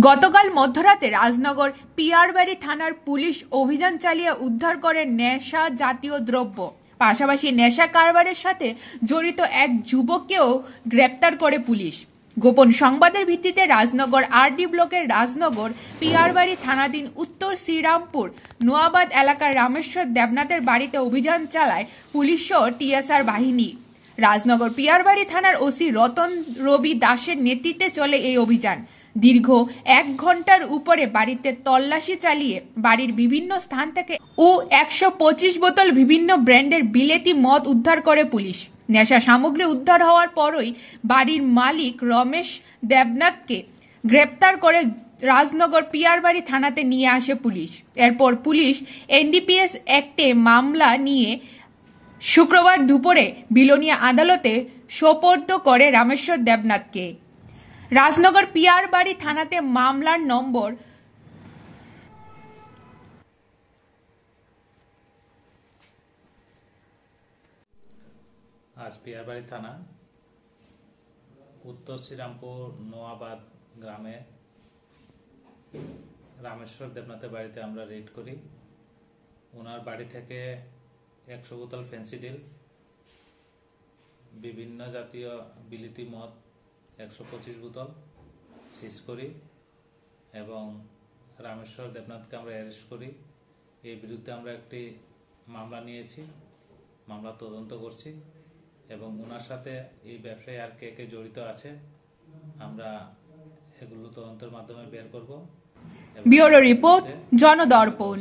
গতকাল মধ্যরাতে রাজনগর পিয়ারবাড়ি থানার পুলিশ অভিযান চালিয়ে উদ্ধার করে নেশা জাতীয় দ্রব্য, পাশাপাশি নেশা কারবারের সাথে জড়িত এক যুবককেও গ্রেপ্তার করে পুলিশ। গোপন সংবাদের ভিত্তিতে রাজনগর আরডি ব্লকের রাজনগর পিয়ারবাড়ি থানাধীন উত্তর শ্রীরামপুর নোয়াবাদ এলাকার রামেশ্বর দেবনাথের বাড়িতে অভিযান চালায় পুলিশ ও টিএসআর বাহিনী। রাজনগর পিয়ারবাড়ি থানার ওসি রতন রবি দাসের নেতৃত্বে চলে এই অভিযান। দীর্ঘ 1 ঘন্টার উপরে বাড়িতে তল্লাশি চালিয়ে বাড়ির বিভিন্ন স্থান থেকে 125 বোতল বিভিন্ন ব্র্যান্ডের বিলেতি মদ উদ্ধার করে পুলিশ। নেশা সামগ্রী উদ্ধার হওয়ার পরই বাড়ির মালিক রমেশ দেবনাথকে গ্রেপ্তার করে রাজনগর পিয়ারবাড়ি থানাতে নিয়ে আসে পুলিশ। এরপর পুলিশ এনডিপিএস অ্যাক্টে মামলা নিয়ে শুক্রবার দুপুরে বিলোনিয়া আদালতে সোপর্দ করে রামেশ্বর দেবনাথকে। রাজনগর পিয়ারবাড়ি থানাতে মামলার নম্বর আজ পিয়ারবাড়ি থানা উত্তর শ্রীরামপুর নোয়াবাদ গ্রামে রামেশ্বর দেবনাথের বাড়িতে আমরা রেড করি। ওনার বাড়ি থেকে 100 বোতল ফেন্সিডিল, বিভিন্ন জাতীয় বিলিতি মদ 125 বোতল সিজ করি এবং রামেশ্বর দেবনাথকে আমরা অ্যারেস্ট করি। এই বিরুদ্ধে আমরা একটি মামলা নিয়েছি, মামলা তদন্ত করছি এবং ওনার সাথে এই ব্যবসায় আর কে কে জড়িত আছে আমরা এগুলো তদন্তের মাধ্যমে বের করব। Bureau report, জনদর্পণ।